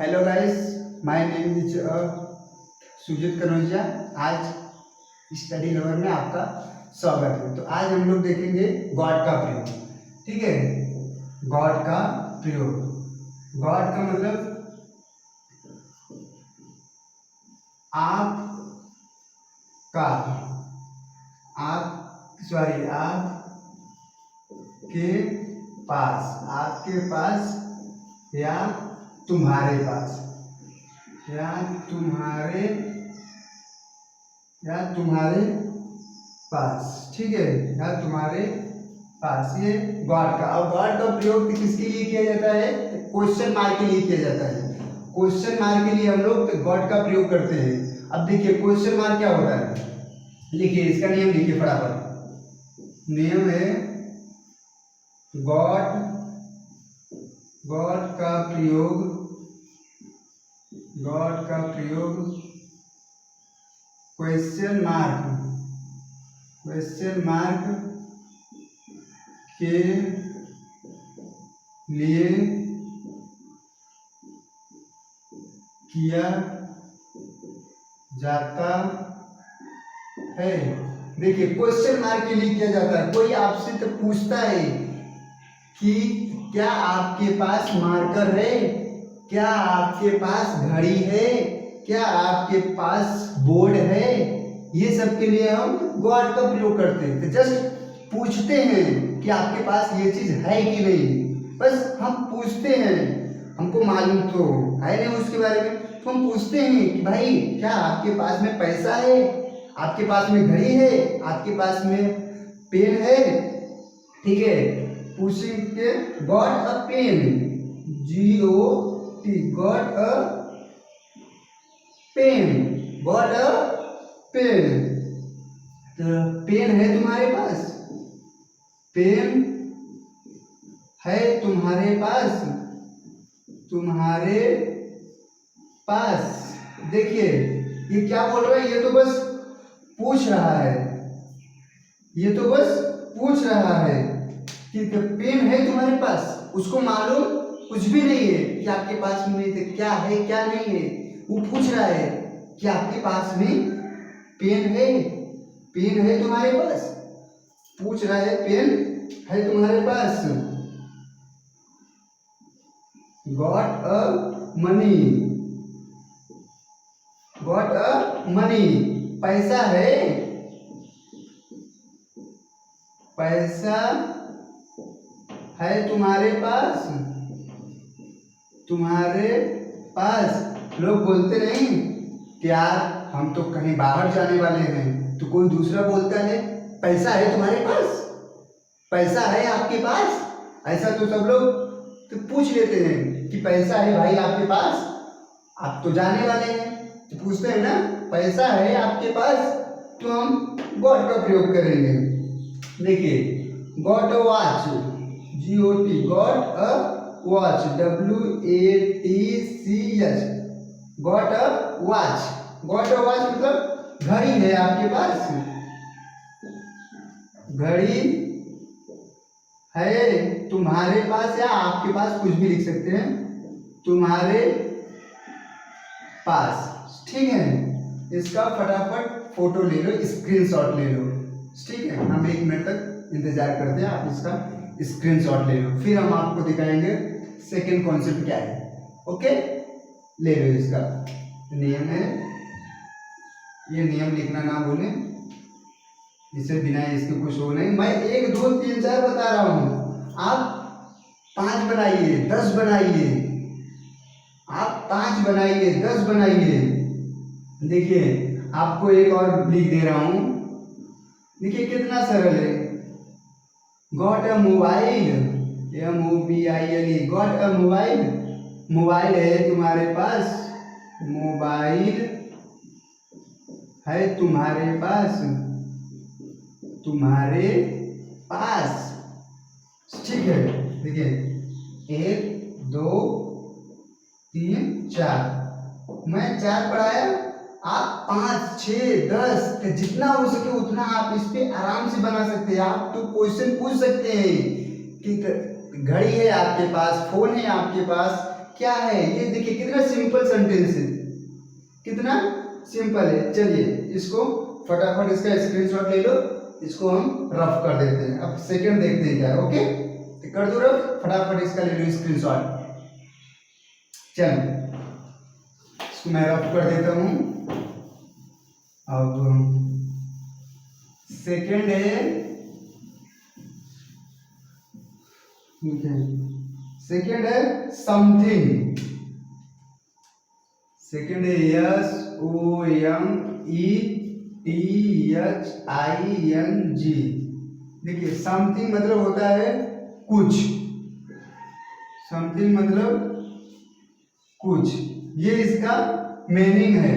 Hello guys, my name is Sujeet Kanaujia. आज study lover में आपका स्वागत है। तो आज हम लोग देखेंगे गॉड का प्रयोग। ठीक है, गॉड का प्रयोग। गॉड का मतलब आप के पास, आपके पास या तुम्हारे पास, या तुम्हारे पास। ठीक है, या तुम्हारे पास, ये गॉड का। अब गॉड का प्रयोग किसके लिए किया जाता है? क्वेश्चन मार्क के लिए किया जाता है। क्वेश्चन मार्क के लिए हम लोग गॉड का प्रयोग करते हैं। अब देखिए क्वेश्चन मार्क क्या होता है, लिखिए इसका नियम, लिखिए फटाफट। नियम है गॉड का प्रयोग क्वेश्चन मार्क के लिए किया जाता है। देखिए क्वेश्चन मार्क के लिए किया जाता है। कोई आपसे तो पूछता है कि क्या आपके पास मार्कर है, क्या आपके पास घड़ी है, क्या आपके पास बोर्ड है, ये सब के लिए हम गॉड का प्रयोग करते हैं। तो जस्ट पूछते हैं कि आपके पास ये चीज है कि नहीं, बस हम पूछते हैं, हमको मालूम तो है नहीं उसके बारे में, तो हम पूछते हैं कि भाई क्या आपके पास में पैसा है, आपके पास में घड़ी है, आपके पास में पेन है। ठीक है, पूछेंगे got a pen, GOT, got a pen, got a pen. तो पेन है तुम्हारे पास, पेन है तुम्हारे पास। देखिए ये क्या बोल रहा है, ये तो बस पूछ रहा है, ये तो बस पूछ रहा है कि पेन है तुम्हारे पास। उसको मालूम कुछ भी नहीं है कि आपके पास में क्या है क्या नहीं है। वो पूछ रहा है कि आपके पास में पेन है तुम्हारे पास, पूछ रहा है पेन है तुम्हारे पास। गॉट अ मनी, पैसा है तुम्हारे पास। लोग बोलते नहीं कि यार हम तो कहीं बाहर जाने वाले हैं, तो कोई दूसरा बोलता है पैसा है तुम्हारे पास, पैसा है आपके पास। ऐसा तो सब लोग तो पूछ लेते हैं कि पैसा है भाई आपके पास, आप तो जाने वाले हैं, तो पूछते हैं ना पैसा है आपके पास, तो हम गॉट का प्रयोग करेंगे। देखिए got a watch, GOT, got a watch, WATCH, got a watch. Got a watch मतलब घड़ी है आपके पास, घड़ी है तुम्हारे पास, या आपके पास, कुछ भी लिख सकते हैं, तुम्हारे पास। ठीक है, इसका फटाफट फोटो ले लो, स्क्रीनशॉट ले लो। ठीक है, हम 1 मिनट तक इंतजार करते हैं, आप इसका स्क्रीनशॉट ले लो, फिर हम आपको दिखाएंगे सेकंड कॉन्सेप्ट क्या है। ओके, ले लो। इसका नियम है, ये नियम लिखना ना भूलें, इसे बिना इसके कुछ हो नहीं। मैं 1 2 3 4 बता रहा हूं, आप 5 बनाइए, 10 बनाइए, आप 5 बनाइए, 10 बनाइए। देखिए आपको एक और लिख दे रहा हूं, देखिए कितना सरल है। Got a mobile, MOBILE, got a mobile, mobile है तुम्हारे पास, मोबाइल है तुम्हारे पास। ठीक है, देखिए 1 2 3 4, मैं 4 पढ़ाया, आप 5 6 10 जितना हो सके उतना आप इस पे आराम से बना सकते हैं। आप तो क्वेश्चन पूछ सकते हैं कि घड़ी है आपके पास, फोन है आपके पास, क्या है ये, देखिए कितना सिंपल सेंटेंस है, कितना सिंपल है। चलिए इसको फटाफट इसका स्क्रीनशॉट ले लो, इसको हम रफ कर देते हैं। अब सेकंड देखते हैं क्या है। ओके तो कर दो रफ, फटाफट इसका ले लो स्क्रीनशॉट। चलो इसको मैं रफ कर देता हूँ। अब सेकंड है, ठीक है, सेकंड है समथिंग। सेकंड है SOMETHING। देखिए समथिंग मतलब होता है कुछ, समथिंग मतलब कुछ, ये इसका मीनिंग है।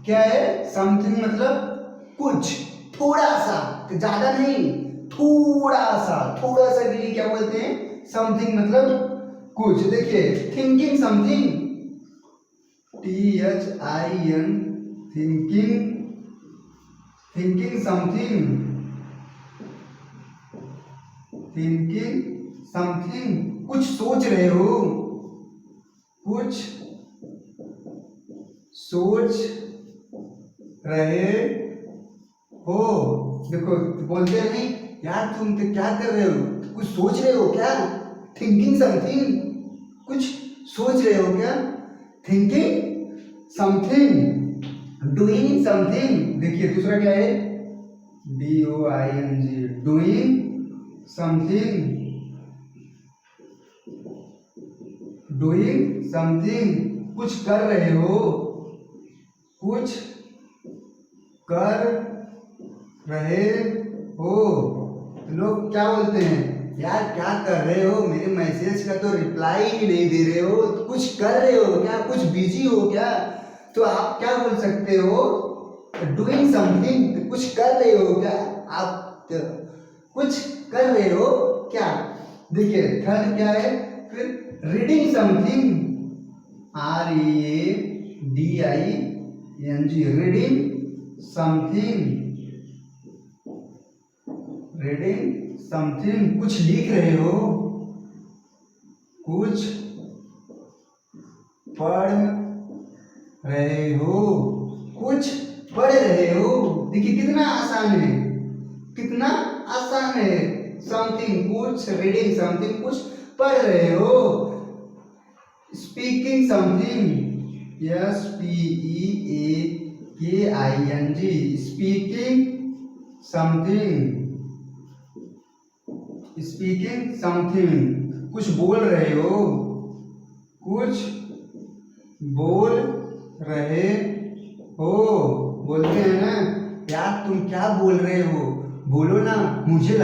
क्या है, समथिंग मतलब कुछ, थोड़ा सा, ज्यादा नहीं, थोड़ा सा, थोड़ा सा के लिए क्या बोलते हैं, समथिंग मतलब कुछ। देखिए thinking something, THIN, thinking, thinking something, thinking something, कुछ सोच रहे हो, कुछ सोच रहे हो। देखो बोलते नहीं यार तुम तो क्या कर रहे हो, कुछ सोच रहे हो क्या, थिंकिंग समथिंग, कुछ सोच रहे हो क्या, थिंकिंग समथिंग, डूइंग समथिंग। देखिए दूसरा क्या है, DOING, doing something, doing something, कुछ कर रहे हो, कुछ कर रहे हो। तो लोग क्या बोलते हैं, यार क्या कर रहे हो, मेरे मैसेज का तो रिप्लाई ही नहीं दे रहे हो, तो कुछ कर रहे हो क्या, कुछ बिजी हो क्या। तो आप क्या बोल सकते हो, डूइंग समथिंग, कुछ कर रहे हो क्या, आप कुछ कर रहे हो क्या। देखिए थर्ड क्या है, फिर reading something, READING, reading something, reading something, कुछ लिख रहे हो, कुछ पढ़ रहे हो, कुछ पढ़ रहे हो। देखिए कितना आसान है, कितना आसान है, समथिंग कुछ, रीडिंग समथिंग, कुछ पढ़ रहे हो। Speaking something, SPEAKING, speaking something, speaking something, कुछ बोल रहे हो, कुछ बोल रहे हो। बोलते हैं ना यार तुम क्या बोल रहे हो, बोलो ना, मुझे